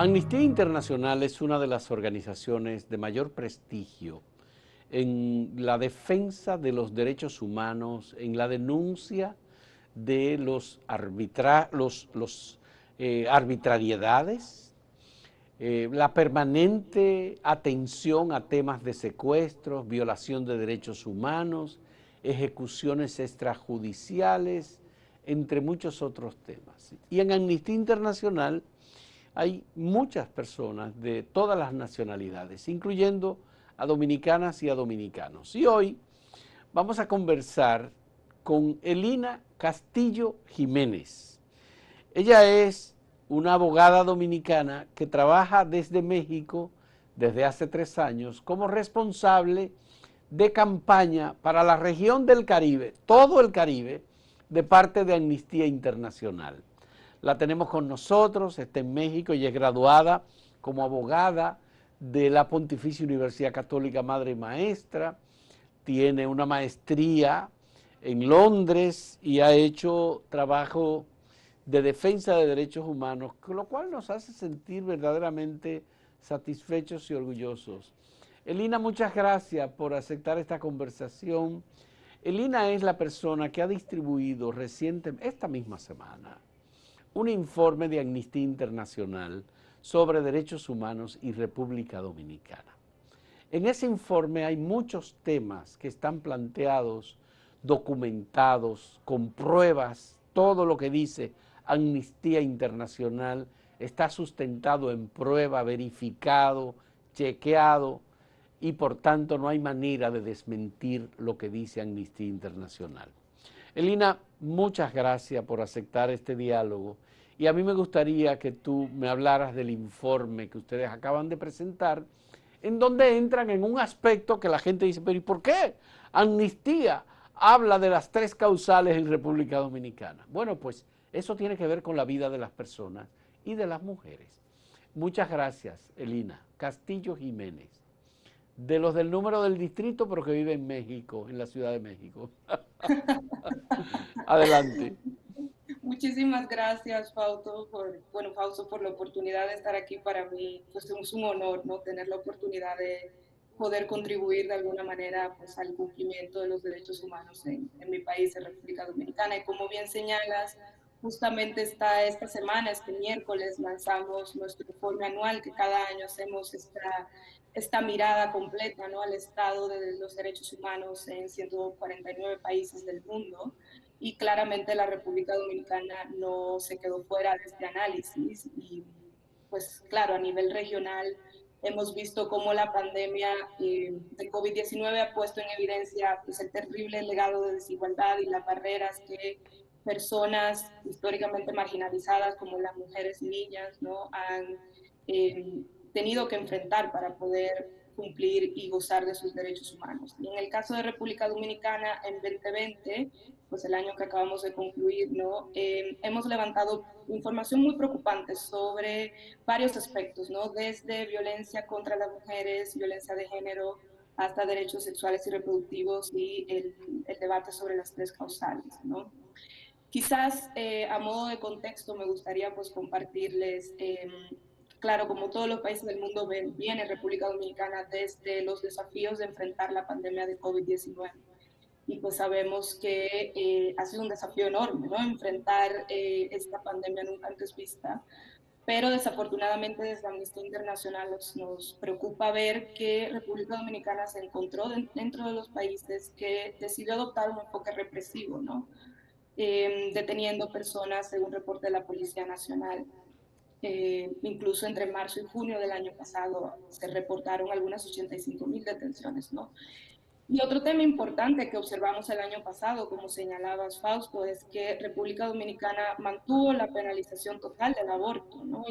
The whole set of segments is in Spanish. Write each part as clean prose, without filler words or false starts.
Amnistía Internacional es una de las organizaciones de mayor prestigio en la defensa de los derechos humanos, en la denuncia de arbitrariedades, la permanente atención a temas de secuestros, violación de derechos humanos, ejecuciones extrajudiciales, entre muchos otros temas. Y en Amnistía Internacional hay muchas personas de todas las nacionalidades, incluyendo a dominicanas y a dominicanos. Y hoy vamos a conversar con Elina Castillo Jiménez. Ella es una abogada dominicana que trabaja desde México desde hace 3 años como responsable de campaña para la región del Caribe, todo el Caribe, de parte de Amnistía Internacional. La tenemos con nosotros, está en México y es graduada como abogada de la Pontificia Universidad Católica Madre y Maestra, tiene una maestría en Londres y ha hecho trabajo de defensa de derechos humanos, lo cual nos hace sentir verdaderamente satisfechos y orgullosos. Elina, muchas gracias por aceptar esta conversación. Elina es la persona que ha distribuido recientemente, esta misma semana, un informe de Amnistía Internacional sobre derechos humanos y República Dominicana. En ese informe hay muchos temas que están planteados, documentados, con pruebas. Todo lo que dice Amnistía Internacional está sustentado en prueba, verificado, chequeado, y por tanto no hay manera de desmentir lo que dice Amnistía Internacional. Elina, muchas gracias por aceptar este diálogo y a mí me gustaría que tú me hablaras del informe que ustedes acaban de presentar, en donde entran en un aspecto que la gente dice, pero ¿y por qué? Amnistía habla de las 3 causales en República Dominicana. Bueno, pues eso tiene que ver con la vida de las personas y de las mujeres. Muchas gracias, Elina Castillo Jiménez, de los del número del distrito, pero que vive en México, en la Ciudad de México. Adelante. Muchísimas gracias, Fausto, por la oportunidad de estar aquí. Para mí, pues es un honor, ¿no? Tener la oportunidad de poder contribuir de alguna manera, pues, al cumplimiento de los derechos humanos en mi país, en República Dominicana. Y como bien señalas, justamente esta semana, este miércoles, lanzamos nuestro informe anual, que cada año hacemos esta mirada completa, ¿no?, al estado de los derechos humanos en 149 países del mundo. Y claramente la República Dominicana no se quedó fuera de este análisis. Y pues claro, a nivel regional hemos visto cómo la pandemia de COVID-19 ha puesto en evidencia, pues, el terrible legado de desigualdad y las barreras que personas históricamente marginalizadas como las mujeres y niñas, ¿no?, han tenido que enfrentar para poder cumplir y gozar de sus derechos humanos. Y en el caso de República Dominicana, en 2020, pues el año que acabamos de concluir, ¿no?, hemos levantado información muy preocupante sobre varios aspectos, ¿no?, desde violencia contra las mujeres, violencia de género, hasta derechos sexuales y reproductivos, y el debate sobre las 3 causales, ¿no? Quizás a modo de contexto me gustaría, pues, compartirles, claro, como todos los países del mundo, viene República Dominicana desde los desafíos de enfrentar la pandemia de COVID-19. Y pues sabemos que ha sido un desafío enorme, ¿no?, enfrentar esta pandemia nunca antes vista. Pero desafortunadamente desde Amnistía Internacional nos preocupa ver que República Dominicana se encontró dentro de los países que decidió adoptar un enfoque represivo, ¿no?, deteniendo personas, según reporte de la Policía Nacional. Incluso entre marzo y junio del año pasado se reportaron algunas 85,000 detenciones, ¿no? Y otro tema importante que observamos el año pasado, como señalabas, Fausto, es que República Dominicana mantuvo la penalización total del aborto, ¿no?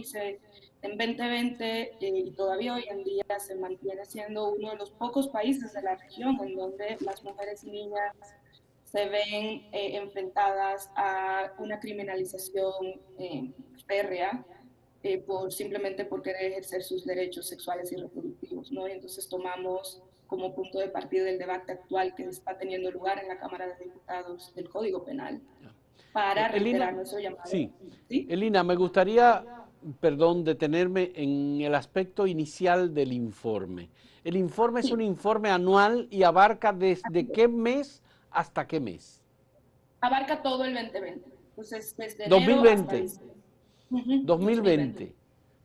En 2020 y todavía hoy en día se mantiene siendo uno de los pocos países de la región en donde las mujeres y niñas se ven enfrentadas a una criminalización férrea, simplemente por querer ejercer sus derechos sexuales y reproductivos, ¿no? Y entonces tomamos como punto de partida del debate actual que está teniendo lugar en la Cámara de Diputados del Código Penal para Elina, reiterar nuestro llamado. sí, ¿Sí? Elina, me gustaría perdón, detenerme en el aspecto inicial del informe. El informe es un Sí, informe anual y abarca así desde es. qué mes hasta qué mes. Abarca todo el 2020. Entonces, desde enero hasta 2020. diciembre. Ujú, 2020. 2020.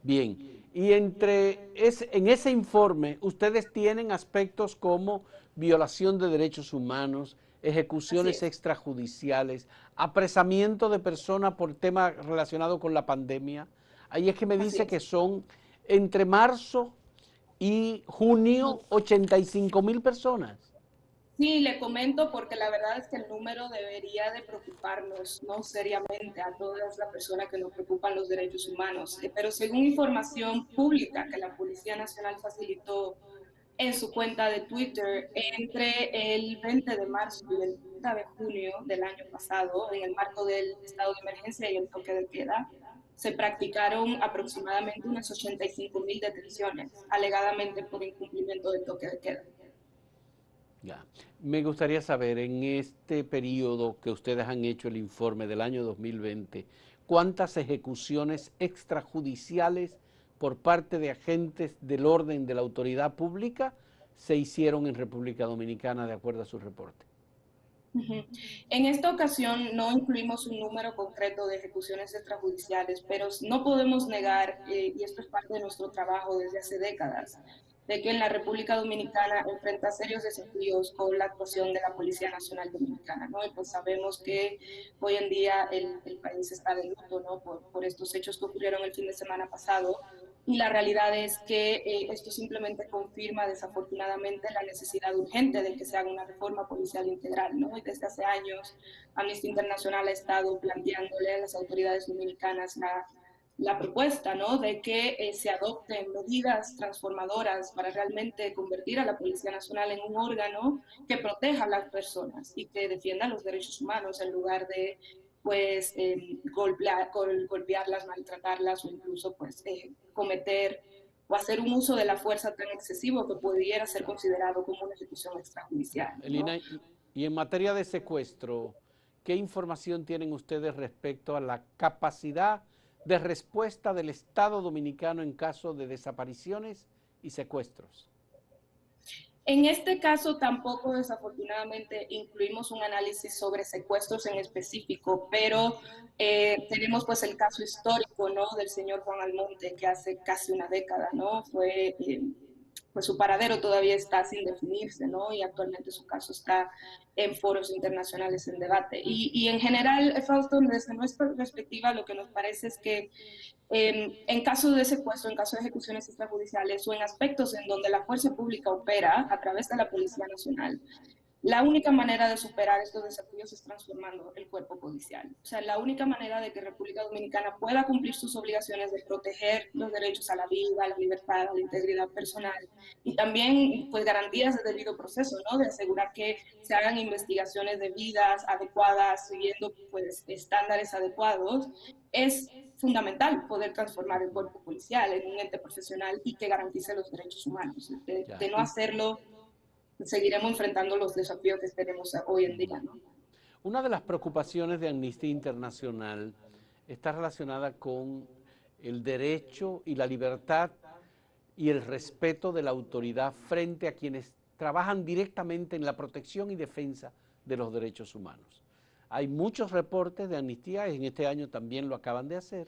Bien. Y en ese informe ustedes tienen aspectos como violación de derechos humanos, Así ejecuciones es. extrajudiciales, apresamiento de personas por temas relacionados con la pandemia. Ahí es que me Así dice es. que son entre marzo y junio 85.000 personas. Sí, le comento porque la verdad es que el número debería de preocuparnos, no seriamente, a todas las personas que nos preocupan los derechos humanos. Pero según información pública que la Policía Nacional facilitó en su cuenta de Twitter, entre el 20 de marzo y el 30 de junio del año pasado, en el marco del estado de emergencia y el toque de queda, se practicaron aproximadamente unas 85.000 detenciones, alegadamente por incumplimiento del toque de queda. Ya. Me gustaría saber, en este periodo que ustedes han hecho el informe del año 2020, ¿cuántas ejecuciones extrajudiciales por parte de agentes del orden de la autoridad pública se hicieron en República Dominicana de acuerdo a su reporte? Ujú. En esta ocasión no incluimos un número concreto de ejecuciones extrajudiciales, pero no podemos negar, y esto es parte de nuestro trabajo desde hace décadas, de que en la República Dominicana enfrenta serios desafíos con la actuación de la Policía Nacional Dominicana, ¿no? Y pues sabemos que hoy en día el país está de luto, ¿no? Por estos hechos que ocurrieron el fin de semana pasado, y la realidad es que esto simplemente confirma desafortunadamente la necesidad urgente de que se haga una reforma policial integral, ¿no? Y desde hace años Amnistía Internacional ha estado planteándole a las autoridades dominicanas la propuesta, ¿no? De que se adopten medidas transformadoras para realmente convertir a la Policía Nacional en un órgano que proteja a las personas y que defienda los derechos humanos en lugar de pues golpearlas, maltratarlas o incluso pues cometer o hacer un uso de la fuerza tan excesivo que pudiera ser Claro. considerado como una ejecución extrajudicial, ¿no? Elina, y en materia de secuestro, ¿qué información tienen ustedes respecto a la capacidad de respuesta del Estado Dominicano en caso de desapariciones y secuestros? En este caso tampoco desafortunadamente incluimos un análisis sobre secuestros en específico, pero tenemos pues el caso histórico, ¿no? Del señor Juan Almonte, que hace casi una década, ¿no? Pues su paradero todavía está sin definirse, ¿no? Y actualmente su caso está en foros internacionales en debate. Y en general, Fausto, desde nuestra perspectiva, lo que nos parece es que en caso de secuestro, en caso de ejecuciones extrajudiciales o en aspectos en donde la fuerza pública opera a través de la Policía Nacional, la única manera de superar estos desafíos es transformando el cuerpo policial. O sea, la única manera de que República Dominicana pueda cumplir sus obligaciones de proteger los derechos a la vida, a la libertad, a la integridad personal y también pues garantías de debido proceso, ¿no? De asegurar que se hagan investigaciones debidas, adecuadas, siguiendo pues estándares adecuados, es fundamental poder transformar el cuerpo policial en un ente profesional y que garantice los derechos humanos. Ya, De no y hacerlo, seguiremos enfrentando los desafíos que tenemos hoy en día, mm, ¿no? una de las preocupaciones de Amnistía Internacional está relacionada con el derecho y la libertad y el respeto de la autoridad frente a quienes trabajan directamente en la protección y defensa de los derechos humanos. Hay muchos reportes de amnistía, en este año también lo acaban de hacer.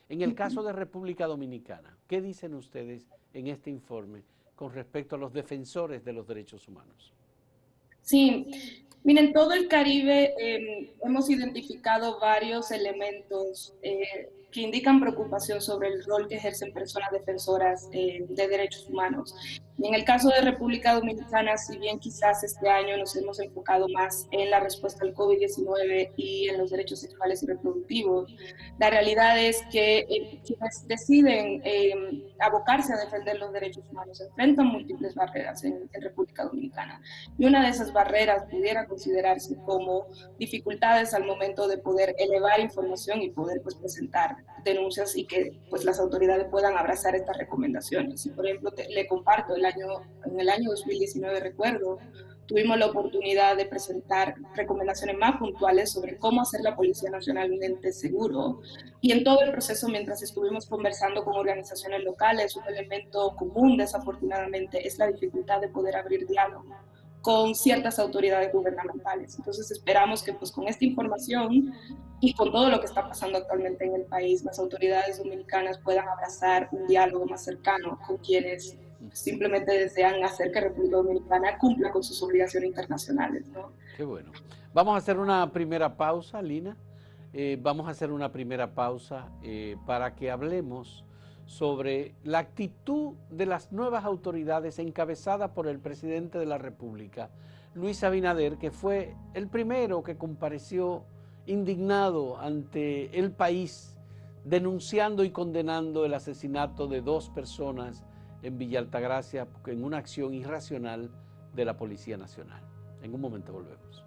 En el caso de República Dominicana, ¿qué dicen ustedes en este informe con respecto a los defensores de los derechos humanos? Sí, miren, en todo el Caribe hemos identificado varios elementos que indican preocupación sobre el rol que ejercen personas defensoras de derechos humanos. Y en el caso de República Dominicana, si bien quizás este año nos hemos enfocado más en la respuesta al COVID-19 y en los derechos sexuales y reproductivos, la realidad es que quienes deciden abocarse a defender los derechos humanos enfrentan múltiples barreras en República Dominicana. Y una de esas barreras pudiera considerarse como dificultades al momento de poder elevar información y poder pues, presentar denuncias y que pues, las autoridades puedan abrazar estas recomendaciones. Y, por ejemplo, le comparto, en el año 2019, recuerdo, tuvimos la oportunidad de presentar recomendaciones más puntuales sobre cómo hacer la Policía Nacional un ente seguro. Y en todo el proceso, mientras estuvimos conversando con organizaciones locales, un elemento común, desafortunadamente, es la dificultad de poder abrir diálogo con ciertas autoridades gubernamentales. Entonces esperamos que pues con esta información y con todo lo que está pasando actualmente en el país, las autoridades dominicanas puedan abrazar un diálogo más cercano con quienes simplemente desean hacer que República Dominicana cumpla con sus obligaciones internacionales, ¿no? Qué bueno. Vamos a hacer una primera pausa, Lina. Vamos a hacer una primera pausa para que hablemos sobre la actitud de las nuevas autoridades encabezadas por el presidente de la República, Luis Abinader, que fue el primero que compareció indignado ante el país, denunciando y condenando el asesinato de 2 personas en Villa Altagracia en una acción irracional de la Policía Nacional. En un momento volvemos.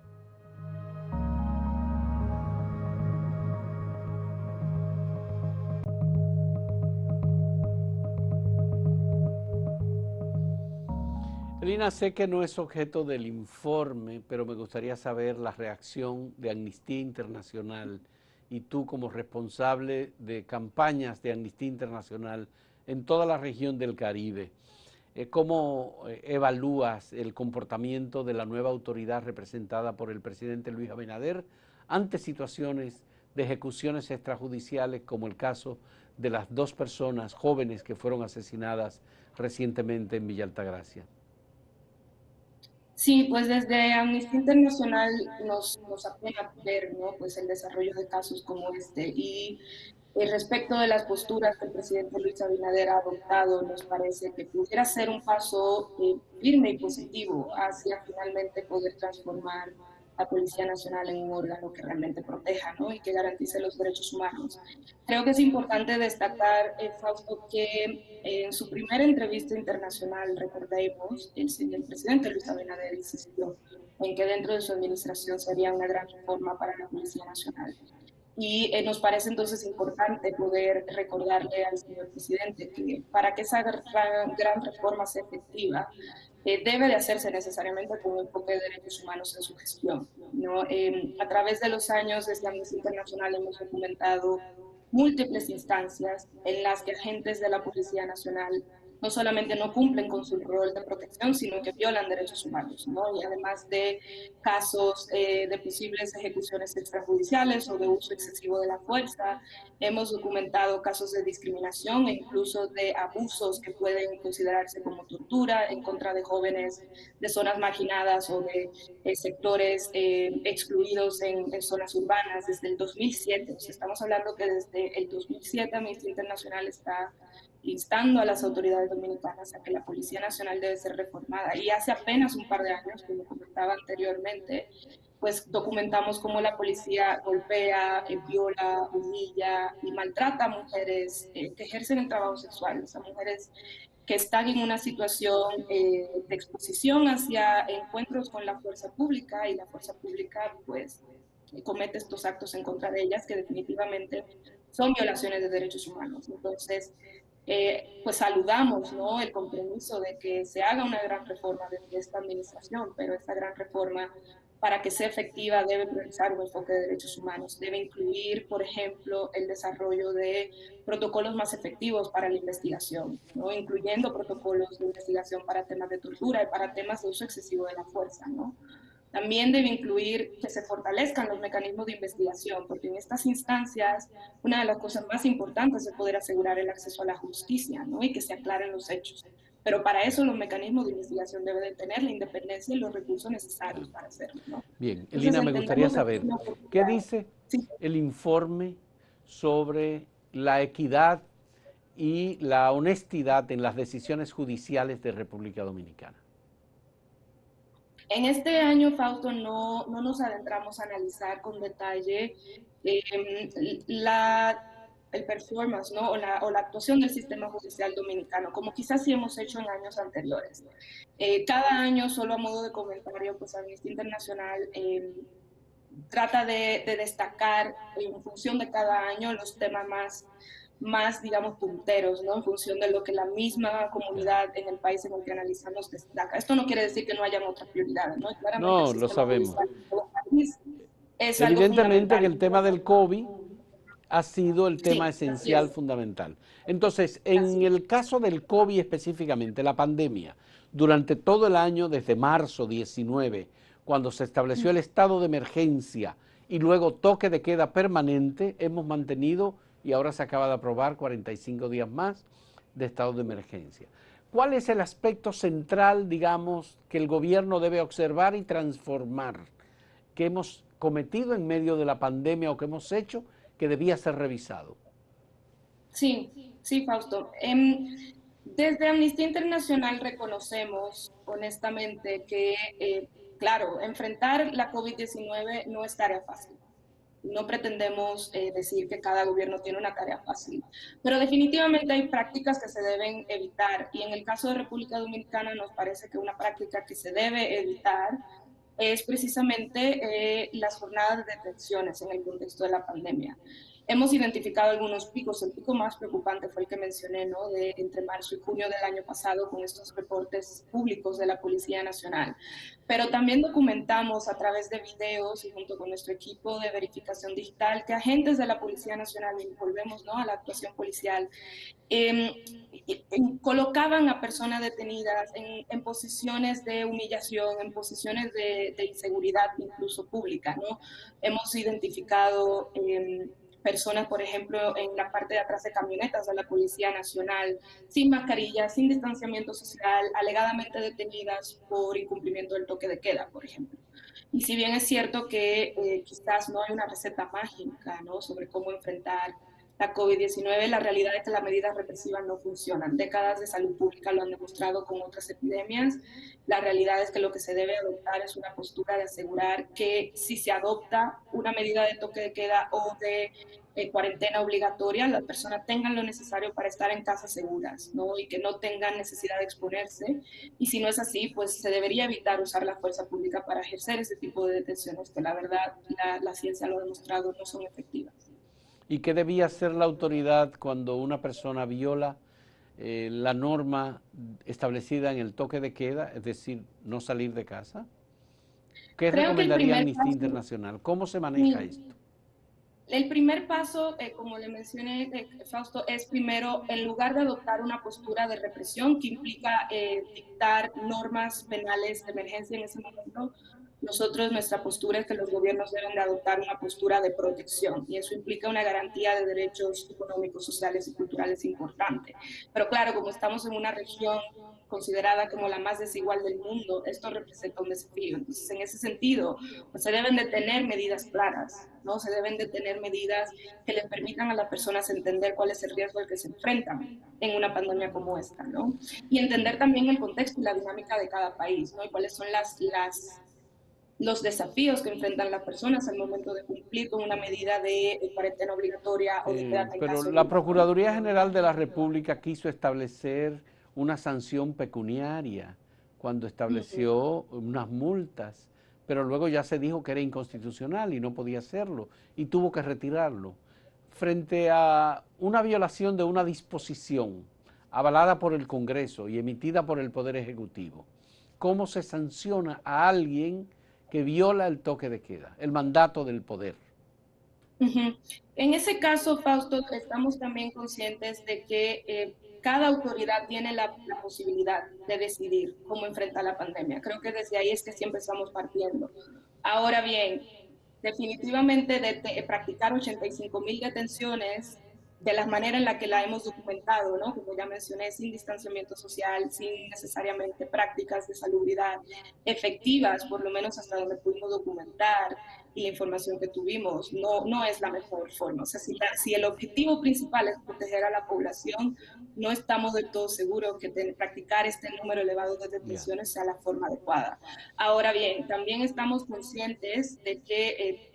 Lina, sé que no es objeto del informe, pero me gustaría saber la reacción de Amnistía Internacional y tú como responsable de campañas de Amnistía Internacional en toda la región del Caribe. ¿Cómo evalúas el comportamiento de la nueva autoridad representada por el presidente Luis Abinader ante situaciones de ejecuciones extrajudiciales como el caso de las 2 personas jóvenes que fueron asesinadas recientemente en Villa Altagracia? Sí, pues desde Amnistía Internacional nos apena ver, ¿no? Pues el desarrollo de casos como este y respecto de las posturas que el presidente Luis Abinader ha adoptado, nos parece que pudiera ser un paso firme y positivo hacia finalmente poder transformar la Policía Nacional en un órgano que realmente proteja, ¿no? Y que garantice los derechos humanos. Creo que es importante destacar, Fausto, que en su primera entrevista internacional, recordemos, el presidente Luis Abinader insistió en que dentro de su administración sería una gran reforma para la Policía Nacional. Y nos parece entonces importante poder recordarle al señor presidente que para que esa gran reforma sea efectiva, debe de hacerse necesariamente con un enfoque de derechos humanos en su gestión, ¿no? A través de los años, desde Amnistía Internacional hemos documentado múltiples instancias en las que agentes de la Policía Nacional no solamente no cumplen con su rol de protección, sino que violan derechos humanos, ¿no? Y además de casos de posibles ejecuciones extrajudiciales o de uso excesivo de la fuerza, hemos documentado casos de discriminación e incluso de abusos que pueden considerarse como tortura en contra de jóvenes de zonas marginadas o de sectores excluidos en zonas urbanas desde el 2007. O sea, estamos hablando que desde el 2007 Amnistía Internacional está instando a las autoridades dominicanas a que la Policía Nacional debe ser reformada. Y hace apenas un par de años, como comentaba anteriormente, pues documentamos cómo la policía golpea, viola, humilla y maltrata a mujeres que ejercen el trabajo sexual, a mujeres que están en una situación de exposición hacia encuentros con la fuerza pública y la fuerza pública pues comete estos actos en contra de ellas que definitivamente son violaciones de derechos humanos. Entonces, pues saludamos, ¿no?, el compromiso de que se haga una gran reforma desde esta administración, pero esta gran reforma, para que sea efectiva, debe priorizar un enfoque de derechos humanos, debe incluir, por ejemplo, el desarrollo de protocolos más efectivos para la investigación, ¿no?, incluyendo protocolos de investigación para temas de tortura y para temas de uso excesivo de la fuerza, ¿no? También debe incluir que se fortalezcan los mecanismos de investigación, porque en estas instancias una de las cosas más importantes es poder asegurar el acceso a la justicia, ¿no?, y que se aclaren los hechos. Pero para eso los mecanismos de investigación deben de tener la independencia y los recursos necesarios para hacerlo, ¿no? Bien, Entonces Elina, me gustaría entendemos de que es saber, una ¿qué oportunidad. dice Sí. el informe sobre la equidad y la honestidad en las decisiones judiciales de República Dominicana? En este año, Fausto, no nos adentramos a analizar con detalle la, el performance, ¿no?, o la actuación del sistema judicial dominicano, como quizás sí hemos hecho en años anteriores. Cada año, solo a modo de comentario, pues Amnistía Internacional trata de destacar en función de cada año los temas más más, digamos, punteros, ¿no? En función de lo que la misma Claro. comunidad en el país en el que analizamos destaca. Esto no quiere decir que no hayan otras prioridades, ¿no? Claramente el No, lo sistema sabemos. judicial en todo país es algo Evidentemente que fundamental. el tema del COVID ha sido el tema Sí, así esencial, es, fundamental. Entonces, así en es. el caso del COVID específicamente, la pandemia, durante todo el año, desde marzo 19, cuando se estableció el estado de emergencia y luego toque de queda permanente, hemos mantenido, y ahora se acaba de aprobar 45 días más de estado de emergencia. ¿Cuál es el aspecto central, digamos, que el gobierno debe observar y transformar, que hemos cometido en medio de la pandemia o que hemos hecho que debía ser revisado? Sí, sí, Fausto. Desde Amnistía Internacional reconocemos honestamente que, claro, enfrentar la COVID-19 no es tarea fácil. No pretendemos decir que cada gobierno tiene una tarea fácil, pero definitivamente hay prácticas que se deben evitar y en el caso de República Dominicana nos parece que una práctica que se debe evitar es precisamente las jornadas de detenciones en el contexto de la pandemia. Hemos identificado algunos picos. El pico más preocupante fue el que mencioné, ¿no? De entre marzo y junio del año pasado con estos reportes públicos de la Policía Nacional. Pero también documentamos a través de videos y junto con nuestro equipo de verificación digital que agentes de la Policía Nacional, y volvemos, ¿no?, a la actuación policial, eh, colocaban a personas detenidas en posiciones de humillación, en posiciones de inseguridad, incluso pública, ¿no? Hemos identificado personas, por ejemplo, en la parte de atrás de camionetas de la Policía Nacional, sin mascarilla, sin distanciamiento social, alegadamente detenidas por incumplimiento del toque de queda, por ejemplo. Y si bien es cierto que quizás no hay una receta mágica, ¿no?, sobre cómo enfrentar la COVID-19, la realidad es que las medidas represivas no funcionan. Décadas de salud pública lo han demostrado con otras epidemias. La realidad es que lo que se debe adoptar es una postura de asegurar que si se adopta una medida de toque de queda o de cuarentena obligatoria, las personas tengan lo necesario para estar en casas seguras, ¿no? Y que no tengan necesidad de exponerse. Y si no es así, pues se debería evitar usar la fuerza pública para ejercer ese tipo de detenciones que la verdad la ciencia lo ha demostrado no son efectivas. ¿Y qué debía hacer la autoridad cuando una persona viola la norma establecida en el toque de queda, es decir, no salir de casa? ¿Qué Creo que recomendaría Amnistía Internacional? ¿Cómo se maneja esto? el primer paso, como le mencioné, Fausto, es primero, en lugar de adoptar una postura de represión que implica dictar normas penales de emergencia en ese momento, nuestra postura es que los gobiernos deben de adoptar una postura de protección y eso implica una garantía de derechos económicos, sociales y culturales importante. Pero claro, como estamos en una región considerada como la más desigual del mundo, esto representa un desafío. Entonces, en ese sentido, pues se deben de tener medidas claras, ¿no? Se deben de tener medidas que les permitan a las personas entender cuál es el riesgo al que se enfrentan en una pandemia como esta, ¿no? Y entender también el contexto y la dinámica de cada país, ¿no? Y cuáles son los desafíos que enfrentan las personas al momento de cumplir con una medida de cuarentena obligatoria o de quédate en Pero casa la obligatoria. Procuraduría General de la República quiso establecer una sanción pecuniaria cuando Uh -huh. estableció unas multas, pero luego ya se dijo que era inconstitucional y no podía hacerlo y tuvo que retirarlo. Frente a una violación de una disposición avalada por el Congreso y emitida por el Poder Ejecutivo, ¿cómo se sanciona a alguien que viola el toque de queda, el mandato del poder? Uh-huh. En ese caso, Fausto, estamos también conscientes de que cada autoridad tiene la posibilidad de decidir cómo enfrentar la pandemia. Creo que desde ahí es que siempre estamos partiendo. Ahora bien, definitivamente de practicar 85,000 detenciones de la manera en la que la hemos documentado, ¿no? Como ya mencioné, sin distanciamiento social, sin necesariamente prácticas de salubridad efectivas, por lo menos hasta donde pudimos documentar, y la información que tuvimos no es la mejor forma. O sea, si el objetivo principal es proteger a la población, no estamos del todo seguros que practicar este número elevado de Yeah. detenciones sea la forma adecuada. Ahora bien, también estamos conscientes de que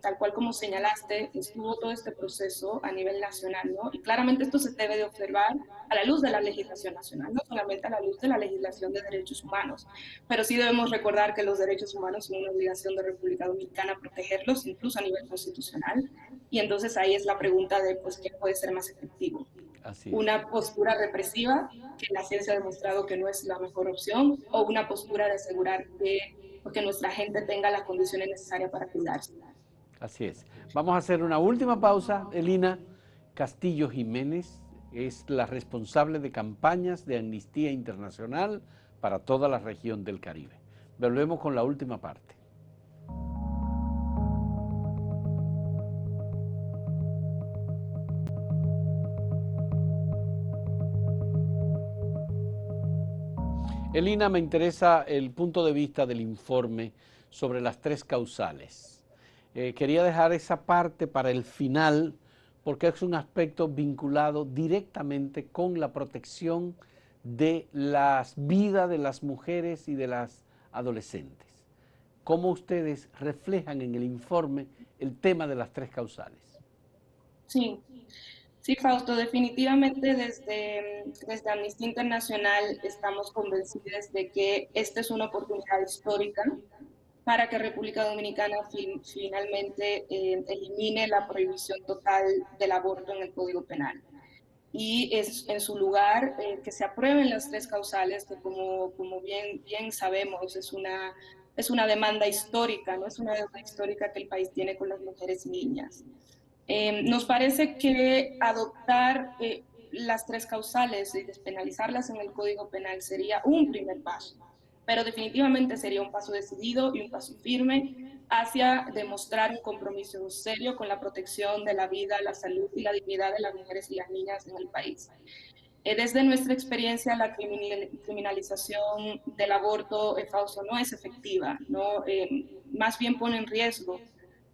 tal cual como señalaste, estuvo todo este proceso a nivel nacional, ¿no? Y claramente esto se debe de observar a la luz de la legislación nacional, no solamente a la luz de la legislación de derechos humanos, pero sí debemos recordar que los derechos humanos son una obligación de República Dominicana Dominicana protegerlos, incluso a nivel constitucional. Y entonces ahí es la pregunta de, pues, ¿qué puede ser más efectivo? Así es. Una postura represiva, que la ciencia ha demostrado que no es la mejor opción, o una postura de asegurar que nuestra gente tenga las condiciones necesarias para cuidarse. Así es. Vamos a hacer una última pausa. Elina Castillo Jiménez es la responsable de campañas de Amnistía Internacional para toda la región del Caribe. Volvemos con la última parte. Elina, me interesa el punto de vista del informe sobre las tres causales. Quería dejar esa parte para el final porque es un aspecto vinculado directamente con la protección de las vidas de las mujeres y de las adolescentes. ¿Cómo ustedes reflejan en el informe el tema de las tres causales? Sí, sí, Fausto, definitivamente desde Amnistía Internacional estamos convencidos de que esta es una oportunidad histórica para que República Dominicana finalmente elimine la prohibición total del aborto en el Código Penal. Y es en su lugar que se aprueben las tres causales, que como bien sabemos es una demanda histórica, ¿no? Es una deuda histórica que el país tiene con las mujeres y niñas. Nos parece que adoptar las tres causales y despenalizarlas en el Código Penal sería un primer paso, pero definitivamente sería un paso decidido y un paso firme hacia demostrar un compromiso serio con la protección de la vida, la salud y la dignidad de las mujeres y las niñas en el país. Desde nuestra experiencia, la criminalización del aborto, Fausto, no es efectiva, ¿no? Más bien pone en riesgo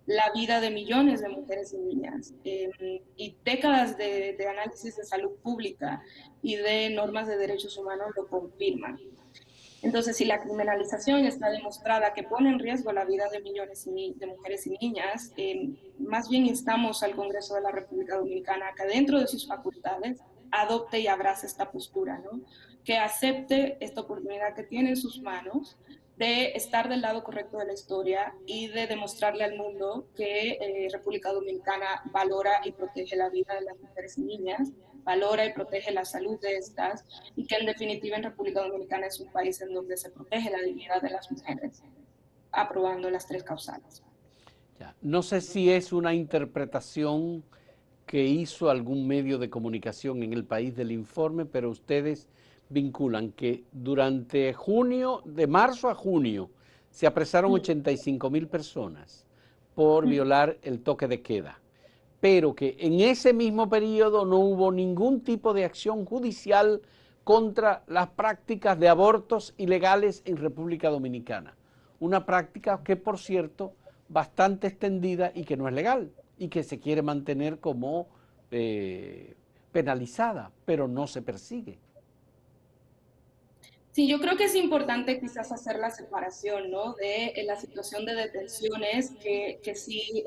la vida de millones de mujeres y niñas. Y décadas de análisis de salud pública y de normas de derechos humanos lo confirman. Entonces, si la criminalización está demostrada que pone en riesgo la vida de millones de mujeres y niñas, más bien instamos al Congreso de la República Dominicana que dentro de sus facultades adopte y abrace esta postura, ¿no? Que acepte esta oportunidad que tiene en sus manos de estar del lado correcto de la historia y de demostrarle al mundo que República Dominicana valora y protege la vida de las mujeres y niñas, valora y protege la salud de estas, y que en definitiva en República Dominicana es un país en donde se protege la dignidad de las mujeres, aprobando las tres causales. Ya. No sé si es una interpretación que hizo algún medio de comunicación en el país del informe, pero ustedes vinculan que durante junio, de marzo a junio, se apresaron 85,000 personas por violar el toque de queda, pero que en ese mismo periodo no hubo ningún tipo de acción judicial contra las prácticas de abortos ilegales en República Dominicana. Una práctica que, por cierto, bastante extendida y que no es legal y que se quiere mantener como penalizada, pero no se persigue. Sí, yo creo que es importante quizás hacer la separación, ¿no? De la situación de detenciones, que sí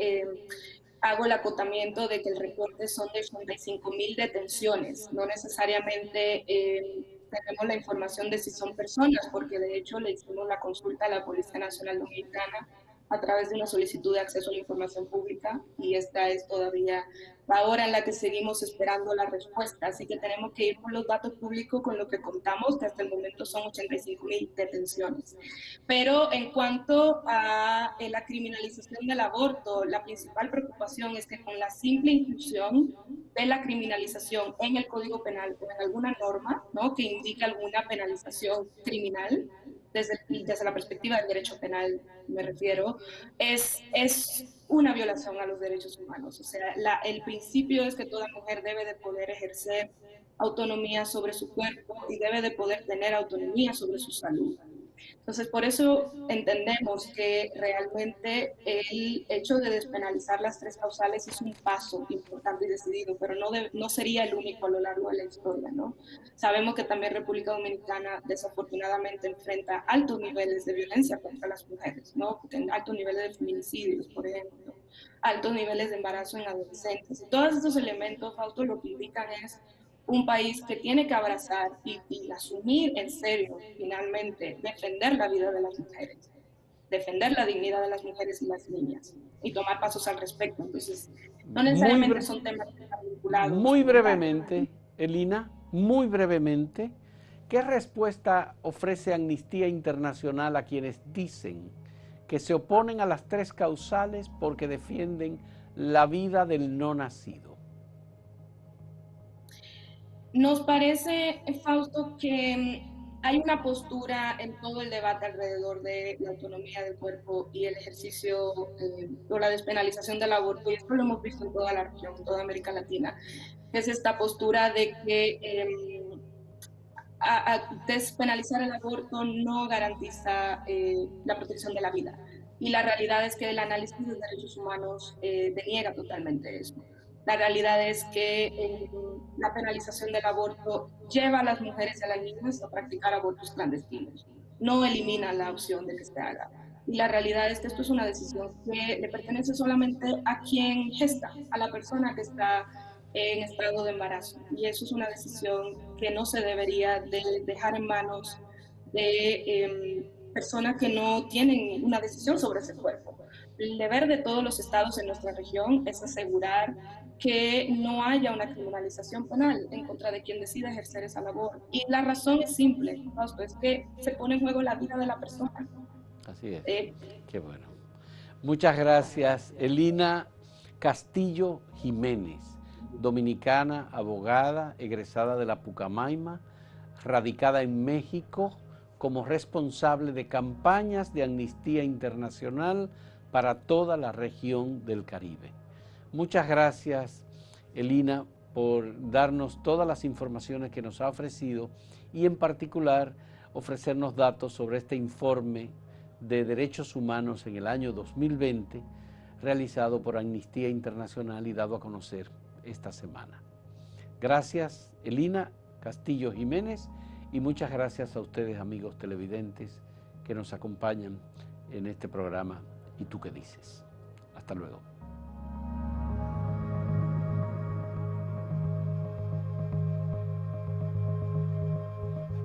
hago el acotamiento de que el reporte son de 85,000 detenciones, no necesariamente tenemos la información de si son personas, porque de hecho le hicimos la consulta a la Policía Nacional Dominicana a través de una solicitud de acceso a la información pública y esta es todavía la hora en la que seguimos esperando la respuesta. Así que tenemos que ir por los datos públicos con lo que contamos, que hasta el momento son 85,000 detenciones. Pero en cuanto a la criminalización del aborto, la principal preocupación es que con la simple inclusión de la criminalización en el Código Penal o en alguna norma, ¿no?, que indique alguna penalización criminal, desde la perspectiva del derecho penal me refiero, es una violación a los derechos humanos. O sea, el principio es que toda mujer debe de poder ejercer autonomía sobre su cuerpo y debe de poder tener autonomía sobre su salud. Entonces, por eso entendemos que realmente el hecho de despenalizar las tres causales es un paso importante y decidido, pero no sería el único a lo largo de la historia, ¿no? Sabemos que también República Dominicana desafortunadamente enfrenta altos niveles de violencia contra las mujeres, ¿no? Altos niveles de feminicidios, por ejemplo, altos niveles de embarazo en adolescentes. Y todos estos elementos, Fausto, lo que indican es un país que tiene que abrazar y asumir en serio, finalmente, defender la vida de las mujeres, defender la dignidad de las mujeres y las niñas y tomar pasos al respecto. Entonces, no Muy, necesariamente son temas que están vinculados muy como tal. brevemente, Elina, muy brevemente, ¿qué respuesta ofrece Amnistía Internacional a quienes dicen que se oponen a las 3 causales porque defienden la vida del no nacido? Nos parece, Fausto, que hay una postura en todo el debate alrededor de la autonomía del cuerpo y el ejercicio o la despenalización del aborto, y esto lo hemos visto en toda la región, en toda América Latina, que es esta postura de que despenalizar el aborto no garantiza la protección de la vida. Y la realidad es que el análisis de derechos humanos deniega totalmente eso. La realidad es que la penalización del aborto lleva a las mujeres y a las niñas a practicar abortos clandestinos. No elimina la opción de que se haga. Y la realidad es que esto es una decisión que le pertenece solamente a quien gesta, a la persona que está en estado de embarazo. Y eso es una decisión que no se debería de dejar en manos de personas que no tienen una decisión sobre ese cuerpo. El deber de todos los estados en nuestra región es asegurar que no haya una criminalización penal en contra de quien decida ejercer esa labor. Y la razón es simple, Fausto, es que se pone en juego la vida de la persona. Así es. Qué bueno. Muchas gracias, Elina Castillo Jiménez, dominicana, abogada, egresada de la Pucamaima, radicada en México como responsable de campañas de Amnistía Internacional para toda la región del Caribe. Muchas gracias, Elina, por darnos todas las informaciones que nos ha ofrecido y en particular ofrecernos datos sobre este informe de Derechos Humanos en el año 2020 realizado por Amnistía Internacional y dado a conocer esta semana. Gracias, Elina Castillo Jiménez, y muchas gracias a ustedes, amigos televidentes, que nos acompañan en este programa ¿Y tú qué dices? Hasta luego.